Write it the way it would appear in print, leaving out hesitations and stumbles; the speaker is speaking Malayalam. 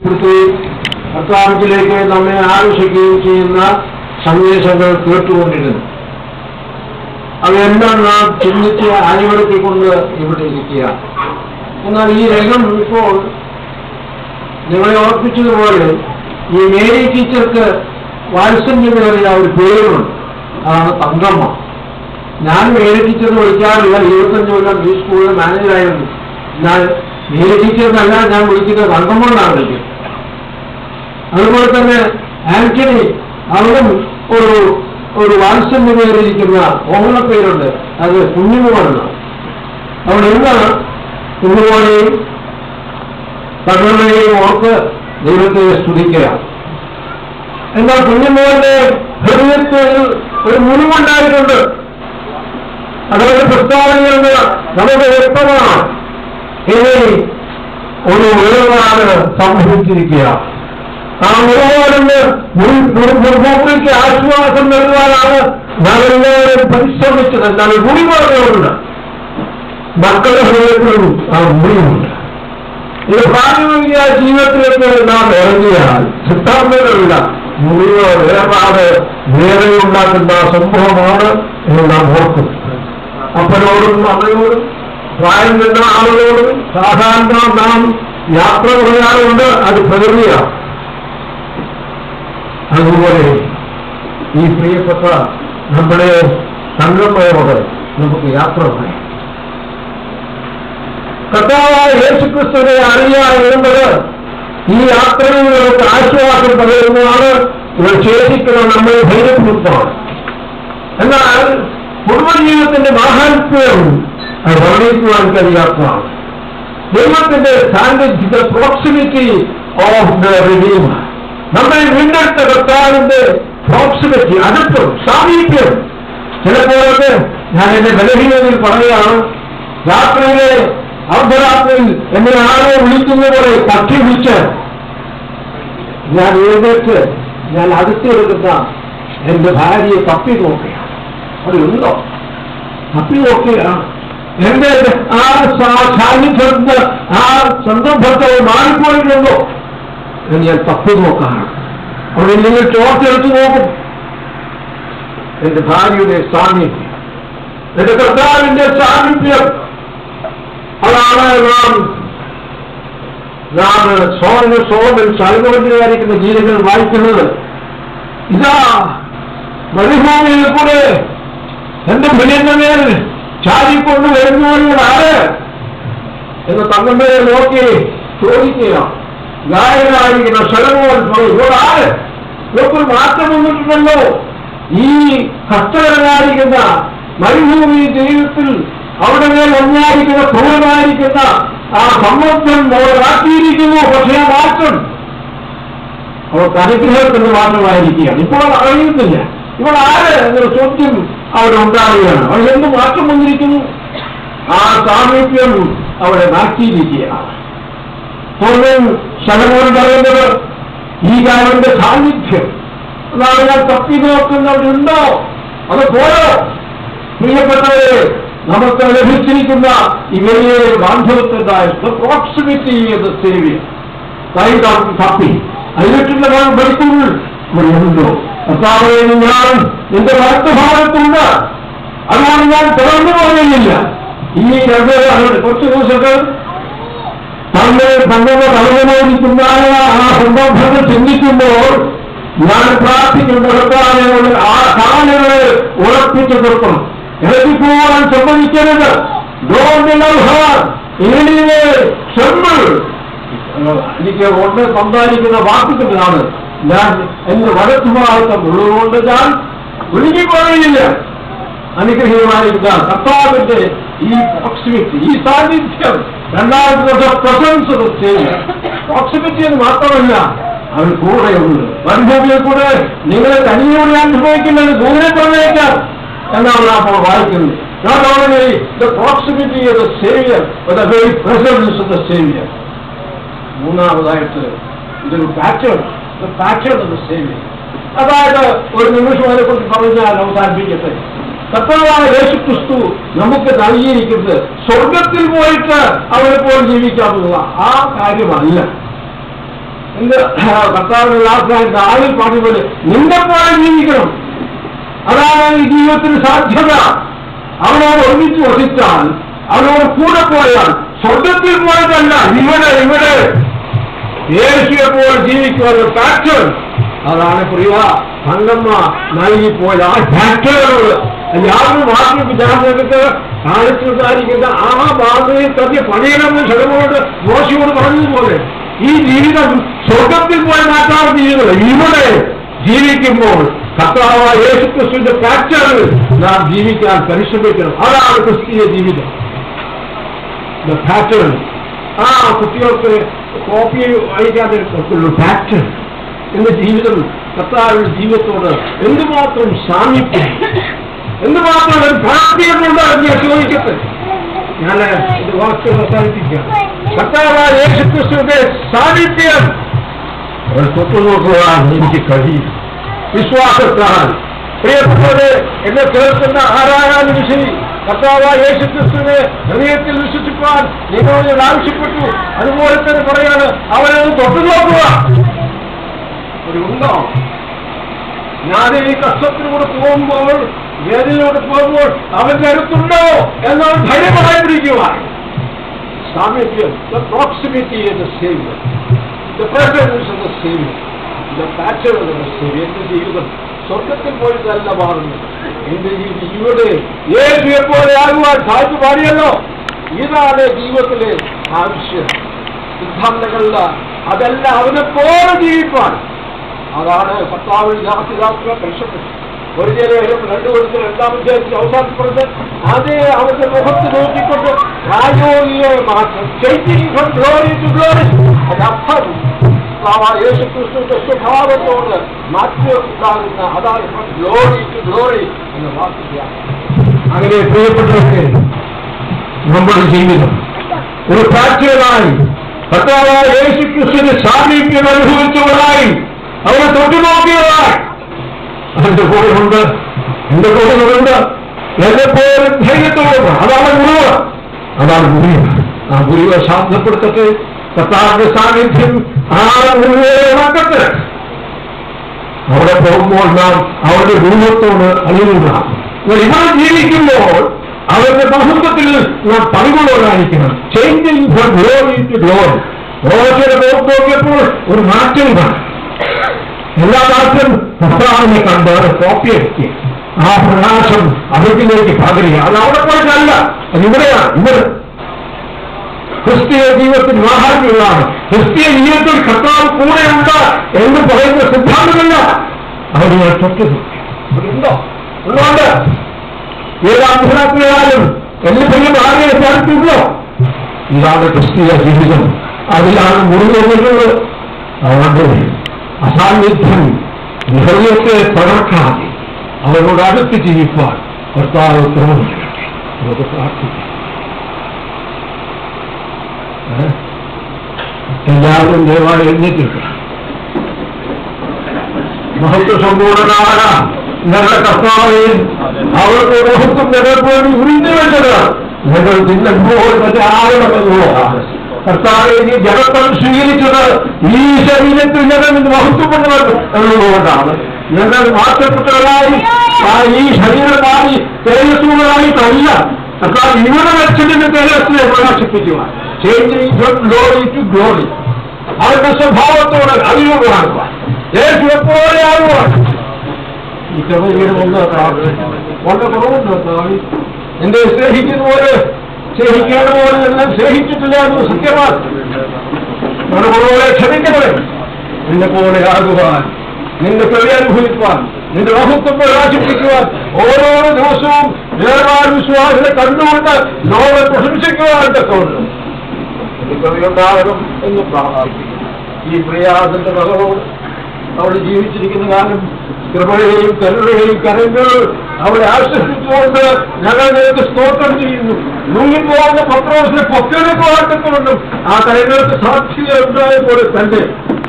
ഉൾപ്പെടുത്തുകയും കർത്താവിലേക്ക് നമ്മെ ആകർഷിക്കുകയും ചെയ്യുന്ന സന്ദേശങ്ങൾ കേട്ടുകൊണ്ടിരുന്നു. അവയെല്ലാം നാം ചിന്തിച്ച് അണിവടുത്തിക്കൊണ്ട് ഇവിടെ ഇരിക്കുക. എന്നാൽ ഈ രംഗം ഇപ്പോൾ നിങ്ങളെ ഓർപ്പിച്ചതുപോലെ ഈ മേരി ടീച്ചർക്ക് വാത്സല്യമേറിയ ഒരു പേരുണ്ട്. അതാണ് തങ്കമ്മ. ഞാൻ മേരി ടീച്ചറിന് വിളിക്കാറില്ല. 25 കൊല്ലം ഈ സ്കൂളിലെ മാനേജറായിരുന്നു. ഞാൻ മേരി ടീച്ചറിനല്ല ഞാൻ വിളിക്കുന്നത്, തങ്കമ്മ എന്നാണ് വിളിക്കുന്നത്. അതുപോലെ തന്നെ ആന്റണി, അവരും ഒരു വാത്സല്യമേറിയിരിക്കുന്ന ഓമനപ്പേരുണ്ട്. അത് കുഞ്ഞുമോനാണ്. അവിടെ ഇന്ന് കുഞ്ഞുമോനെയും തങ്ങളുടെയും ഓർക്ക് ദൈവത്തെ സ്തുതിക്കുക. എന്നാൽ കുഞ്ഞുമോന്റെ ഹൃദയത്തിൽ ഒരു മുറിവുണ്ടായിട്ടുണ്ട്. അതായത് പ്രസ്താവനയിൽ നിന്ന് നമുക്ക് വ്യക്തമാണ് ഇനി ഒരു വേർപാട് സംഭവിച്ചിരിക്കുക. ആ വേർപാടിന് മുൻകൂട്ടിക്ക് ആശ്വാസം നൽകുവാനാണ് നാമെല്ലാവരും പരിശ്രമിച്ചത്. എന്നാൽ മുറിവുകളുണ്ട്, മക്കളുടെ ഹൃദയത്തിലും ആ മുറിവുണ്ട്. ഇത് പ്രാഥമിക ജീവിതത്തിലേക്ക് നാം ഇറങ്ങിയാൽ സിദ്ധാന്തങ്ങളില്ല, മുറിവ് വേർപാട് വേറെ ഉണ്ടാക്കുന്ന സംഭവമാണ് എന്ന് നാം ഓർക്കും. അപ്പനോടും അമ്മയോടും പ്രായം ചെന്ന ആളുകളോടും സാധാരണ നാം യാത്ര പറയാറുണ്ട്. അത് പ്രകൃതിയാണ്. അതുപോലെ ഈ പ്രിയപ്പെട്ട നമ്മുടെ തങ്കമ്മയോട് നമുക്ക് യാത്ര പറയാം. കർത്താവായ യേശുക്രിസ്തുവിനെ അറിയുക എന്നുള്ളത് ഈ യാത്രയിൽ നമുക്ക് ആശ്വാസം പകരുന്നതാണ്. ഇവർ ശേഷിക്കുന്ന നമ്മൾ ധൈര്യപ്പെടുത്താണ്. എന്നാൽ കുടുംബജീവിതത്തിന്റെ മാഹാത്മ്യം അത് വർണ്ണിക്കുവാൻ കഴിയാത്തതാണ്. ദൈവത്തിന്റെ സാന്നിധ്യ, പ്രോക്സിമിറ്റി ഓഫ് ദ റിഡീമർ, നമ്മൾ വീണ്ടെടുത്ത കർത്താവിന്റെ പ്രോക്സിമിറ്റി, അടുപ്പം, സാമീപ്യം. ചിലപ്പോഴൊക്കെ ഞാൻ എന്റെ ബലഹീനതയിൽ പറയുകയാണ്, രാത്രിയിലെ അർദ്ധരാത്രിയിൽ എന്നെ ആരോ വിളിക്കുന്ന പോലെ തട്ടി വിളിച്ച് ഞാൻ എഴുന്നേറ്റ് ഞാൻ അടുത്തെടുക്കുന്ന എന്റെ ഭാര്യയെ തപ്പി നോക്കുകയാണ്. അതുണ്ടോ? തപ്പി നോക്കുകയാണ്. എന്റെ ആ സാന്നിധ്യത്തെ ആ സന്ദർഭത്തെ മാറിപ്പോയിട്ടുണ്ടോ എന്ന് ഞാൻ തപ്പി നോക്കാണ്. അവിടെ നിങ്ങൾ ചോർത്തെടുത്ത് നോക്കും. എന്റെ ഭാര്യയുടെ സാന്നിധ്യം, എന്റെ കർത്താവിന്റെ സാന്നിധ്യം, അതാണ് നാം സോമൻ ചലനോചിതമായിരിക്കുന്ന ഗീതകൾ വായിക്കുന്നത്. ഇതാ മരുഭൂമിയിൽ കൂടെ എന്റെ മുന്നിന്റെ മേൽ ചാരിക്കൊണ്ട് വരുന്നവരാണ് എന്ന് തങ്ങളുടെ നോക്കി ചോദിക്കുക. ഗായകനായിരിക്കുന്ന ശലമോൻ ഇവരാണ്. ഇവർക്ക് മാറ്റം വന്നിട്ടുണ്ടല്ലോ. ഈ കഷ്ടകരമായിരിക്കുന്ന മരുഭൂമി ജീവിതത്തിൽ അവിടെ മേൽ ഒന്നായിരിക്കുന്ന ക്രൂരമായിരിക്കുന്ന ആ സമ്മർദ്ദം അവരാക്കിയിരിക്കുന്നു. പക്ഷേ ആ മാറ്റം അവർക്ക് അനുഗ്രഹത്തിന്റെ മാറ്റമായിരിക്കുകയാണ്. ഇപ്പോൾ അറിയുന്നില്ല ഇവൾ ആര് എന്നൊരു ചോദ്യം അവിടെ ഉണ്ടാവുകയാണ്. അവർ എന്ത് മാറ്റം വന്നിരിക്കുന്നു? ആ സാമീപ്യം അവരെ മാറ്റിയിരിക്കുകയാണ്. ശലമോൻ പറയുന്നത് ഈ കാലന്റെ സാന്നിധ്യം, അതാണ് ഞാൻ തപ്പി നോക്കുന്നവരുണ്ടോ അത് പോയോ? പ്രിയപ്പെട്ടവരെ, നമുക്ക് ലഭിച്ചിരിക്കുന്ന ഈ വലിയ ബാന്ധവത്തിൻ്റെതായ പ്രോക്സിമിറ്റി ചെയ്ത് സേവ്യം തപ്പി അതിലിട്ടുള്ള പഠിക്കുന്നു. ഉണ്ടോ? കർത്താവേ, ഞാൻ എന്റെ വലത്തുഭാഗത്തുണ്ട്, അതുകൊണ്ട് ഞാൻ തുറന്നു പോകുന്നില്ല. ഈ കുറച്ച് ദിവസങ്ങൾ തങ്ങളുടെ തലമുറയിരിക്കുന്ന ആ സന്ദർഭങ്ങൾ ചിന്തിക്കുമ്പോൾ ഞാൻ പ്രാർത്ഥിക്കുന്ന കർത്താവിനോട് ആ കാലുകളെ ഉറപ്പിച്ചു നിർത്തണം. ഇറങ്ങിപ്പോവാൻ സമ്മതിക്കരുത്. എനിക്ക് കൊണ്ട് സമ്പാദിക്കുന്ന വാക്കുകളാണ്. ഞാൻ എന്റെ വലത്തുഭാഗത്തം ഉള്ളതുകൊണ്ട് ഞാൻ ഒഴുകിപ്പോയില്ല. അനുഗ്രഹീയമായിരിക്കുക കർത്താവിന്റെ ഈ പ്രോക്സിമിറ്റി, ഈ സാന്നിധ്യം. രണ്ടാമത്തെ പ്രസൻസ് പ്രോക്സിമിറ്റി എന്ന് മാത്രമല്ല, അവർ കൂടെയുണ്ട്. മരുഭൂമിയിൽ കൂടെ നിങ്ങളെ തനിയോടെ അനുഭവിക്കുന്നത് ദൂരെ പറഞ്ഞേക്കാം എന്നാണ് അപ്പോൾ വായിക്കുന്നത്. Not only the proximity of the Savior, but the very presence of the Savior. മൂന്നാമതായിട്ട് ഇതൊരു pattern, the pattern of the Savior. അതായത് ഒരു നിമിഷം അതിനെക്കുറിച്ച് പറഞ്ഞാൽ അവസാനിപ്പിക്കട്ടെ. കർത്താവായ യേശുക്രിസ്തു നമുക്ക് നൽകിയിരിക്കുന്നത് സ്വർഗത്തിൽ പോയിട്ട് അവരെ പോലെ ജീവിക്കാനുള്ള ആ കാര്യമല്ല. എന്ത് കർത്താവിന്റെ ദാസനായിട്ട് ആളിൽ പറഞ്ഞപോലെ നിന്റെ പോലെ ജീവിക്കണം. അതാണ് ഈ ജീവിതത്തിന് സാധ്യത. അവനോട് ഒന്നിച്ചു വസിച്ചാൽ, അവനോട് കൂടെ പോയാൽ, സ്വർഗത്തിൽ പോയതല്ല, ഇവിടെ യേശുവെ പോലെ ജീവിക്കുവാനുള്ള പാറ്റേൺ. അതാണ് പ്രിയ സംഗമ നൽകിപ്പോയ ആ പാറ്റേണുകൾ. യാതൊരു വാക്കിക്ക് ജാഗ്രതക്ക് കാണിച്ചു സാധിക്കുന്ന ആ ബാധയിൽ തന്നെ പണിയണമെന്ന് ക്ഷണമോട് മോശയോട് പറഞ്ഞതുപോലെ ഈ ജീവിതം സ്വർഗത്തിൽ പോയി മാറ്റാൻ ജീവിതം ഇവിടെ ജീവിക്കുമ്പോൾ കർത്താവായ യേശുക്രിസ്തുവിന്റെ പാറ്റേണിൽ നാം ജീവിക്കാൻ പരിശ്രമിക്കണം. അതാണ് ക്രിസ്തീയ ജീവിതം. പാറ്റേൺ ആ കുട്ടികൾക്ക് കോപ്പി വായിക്കാതെ പാറ്റേൺ എന്ന ജീവിതം കർത്താവിന്റെ ജീവിതത്തോട് എന്തുമാത്രം സാമീപ്യം, എന്തുമാത്രം ഒരു പ്രാപ്തിയുണ്ട് എന്ന് ചോദിക്കട്ടെ. ഞാൻ ഇത് വാക്ക് അവസാനിപ്പിക്കാം. കർത്താവായ യേശുക്രിസ്തുവിന്റെ സാമീപ്യം തൊട്ടു നോക്കുവാൻ എനിക്ക് കഴിയും വിശ്വാസത്താൽ. പ്രിയപ്പെട്ടവരെ, എന്നെ കേൾക്കുന്ന ആരായാലും ശരി, കർത്താവായ യേശുക്രിസ്തുവിനെ ഹൃദയത്തിൽ വിശ്വസിക്കാൻ നിങ്ങളോട് ആവശ്യപ്പെട്ടു. അതുപോലെ തന്നെ പറയാണ്, അവനെ തൊട്ടു നോക്കുക. ഒരു ഉണ്ടോ? ഞാൻ ഈ കഷ്ടത്തിലൂടെ പോകുമ്പോൾ, വേദനയിലൂടെ പോകുമ്പോൾ അവന്റെ അടുത്തുണ്ടോ എന്നാൽ ധൈര്യമായി പിടിക്കുവാൻ സാമീപ്യം. The proximity of the Savior, the presence of the Savior, the pattern of the Savior. എന്റെ ജീവിതം സ്വർഗത്തിൽ പോയിട്ടല്ല മാറുന്നത്. എന്റെ ജീവിതം ഇവിടെ യേശുവെ പോലെ ആകുവാൻ സാധിച്ചു പാടിയല്ലോ. ഇതാണ് ജീവിതത്തിലെ ആവശ്യം. സിദ്ധാന്തങ്ങളല്ല, അതല്ല, അവനെ പോലെ ജീവിപ്പാൻ. അതാണ് കർത്താവിൽ ദാസിദാസുകൾ പരിശ്രമിച്ചു. ഒരു ജനം 2 കൊടുത്ത് 2-ാം അധ്യായത്തിൽ അവസാനപ്പെടുന്നത് അതേ അവരുടെ മുഖത്ത് നോക്കിക്കൊണ്ട് പ്രായോഗികമായ മാറ്റം, changing from glory to glory. അതർത്ഥം യേശുക്രിസ്തുവിന്റെ സ്വഭാവത്തോട് മാറ്റം ഉണ്ടാകുന്ന, അതാണ് ഫ്രം ഗ്ലോറി ടു ഗ്ലോറി എന്ന വാക്കിയാണ്. അങ്ങനെ പ്രിയപ്പെട്ടവർക്ക് നമ്മുടെ ജീവിതം ഒരു പ്രാക്ടിക്കലായി കർത്താവായ യേശുക്രിസ്തുവിന്റെ സാമീപ്യം അനുഭവിച്ചവരായി, അവരെ തൊട്ടുനോക്കിയതായി. അതിന്റെ കൂടെയുണ്ട്, എന്റെ കൂടെയുണ്ട്, എന്നെപ്പോലെ ധൈര്യത്തോടെ. അതാണ് ഗുരുവ്, അതാണ് ഗുരുവ്. ആ ഗുരുവെ ശാന്തപ്പെടുത്തട്ടെ. കർത്താവിന്റെ സാന്നിധ്യം ആ ഗുരുവെ ഉണക്കട്ടെ. അവിടെ പോകുമ്പോൾ നാം അവരുടെ ഗുരുവത്തോട് അലിയുക. ഇവിടെ ജീവിക്കുമ്പോൾ അവരുടെ മഹത്വത്തിൽ നാം പങ്കുള്ളവരായിരിക്കണം. Changing from glory to glory. ഓരോരുത്തരെ നോക്കിയപ്പോൾ ഒരു മാറ്റം കാണും. എല്ലാ നാട്ടിലും കർത്താവിനെ കണ്ട് കോപ്പിയെടുക്കുക. ആ പ്രകാശം അവരിലേക്ക് പകരുക. അത് അവിടെ പോയിട്ടല്ല, അത് ഇവിടെയാണ്. ഇവിടെ ക്രിസ്തീയ ജീവിതത്തിന് മാഹാത്മ്യമാണ്. ക്രിസ്തീയ ജീവിതത്തിൽ കർത്താവ് കൂടെയുണ്ട് എന്ന് പറയുന്ന സിദ്ധാന്തമല്ല. അവർ ഞാൻ തൊട്ടത് ഉണ്ടോ? ഉള്ളതുകൊണ്ട് ഏതാ ഗുജറാത്തിലായാലും എല്ലാ പെരും ആരെയും ചേർത്തുള്ളോ? ഇതാണ് ക്രിസ്തീയ ജീവിതം. അതിലാണ് മുറിഞ്ഞിരുന്നത്. അതുകൊണ്ട് അസാന്നിധ്യം ഹൃദയത്തെ തകർക്കാതെ അവരോട് അടുത്ത് ജീവിക്കാൻ കർത്താവ് ക്രമം നൽകട്ടെ. നമുക്ക് പ്രാർത്ഥിക്കാം. എല്ലാവരും ദയവായി എഴുന്നേറ്റിരിക്കണം. മഹത്വ സമ്പൂർണനായ ഞങ്ങളുടെ കർത്താവെ, അവർക്ക് മഹത്വം ഞങ്ങൾക്ക് ഉറിഞ്ഞു വെച്ചത് ഞങ്ങൾ തിന്നുമ്പോൾ മറ്റേ ആകണമെന്നുള്ളതാണ്. കർത്താവെ, ഈ ജഗത്തം സ്വീകരിച്ചത് ഈ ശരീരത്തിൽ ഞങ്ങൾ മഹത്വപ്പെട്ടവർ എന്നുള്ളതുകൊണ്ടാണ്. ഞങ്ങൾ മാറ്റപ്പെട്ടവരായി ഈ ശരീരമായി തേജസ്സുകളായിട്ടല്ല കർത്താവ് ഇവിടെ വെച്ചതിന്റെ തേജസ്സിനെ പ്രകാശിപ്പിക്കുവാൻ. Changing from glory to glory. അവരുടെ സ്വഭാവത്തോട് അറിവ് കാണുവാൻ, യേശുവെപ്പോലെ ആകുവാൻ ഈ കൃപയിടുമെന്ന് പ്രാർത്ഥിക്കുന്നു. വളരെ കുറവുണ്ട് കർത്താവ്. എന്റെ സ്നേഹിക്കുന്ന പോലെ സ്നേഹിക്കേണ്ട പോലെ എല്ലാം സ്നേഹിച്ചിട്ടില്ല എന്ന് സത്യമാണ്. വളരെ കുറവുകളെ ക്ഷമിക്കണമേ. നിന്നെ പോലെ ആകുവാൻ, നിന്റെ കൃപ അനുഭവിക്കുവാൻ, നിന്റെ മഹത്വം പ്രകാശിപ്പിക്കുവാൻ, ഓരോ ദിവസവും വേറെ വിശ്വാസിനെ കണ്ടുകൊണ്ട് ലോകം പ്രശംസിക്കുവാൻ തക്കവണ്ണം കൃപയുണ്ടാകണം എന്ന് പ്രാർത്ഥിക്കുന്നു. ഈ പ്രയാസന്റെ മകളോട് അവിടെ ജീവിച്ചിരിക്കുന്ന കാലം കൃപയെയും കരുണയെയും കരങ്ങൾ അവരെ ആശ്വസിച്ചുകൊണ്ട് ഞങ്ങൾ നിനക്ക് സ്തോത്രം ചെയ്യുന്നു. മുങ്ങിപ്പോകുന്ന പത്രോസിനെ പൊക്കെടുക്കുവാൻ തക്കവണ്ണം ആ കരങ്ങൾക്ക് സാക്ഷികൾ ഉണ്ടായപ്പോൾ തന്നെ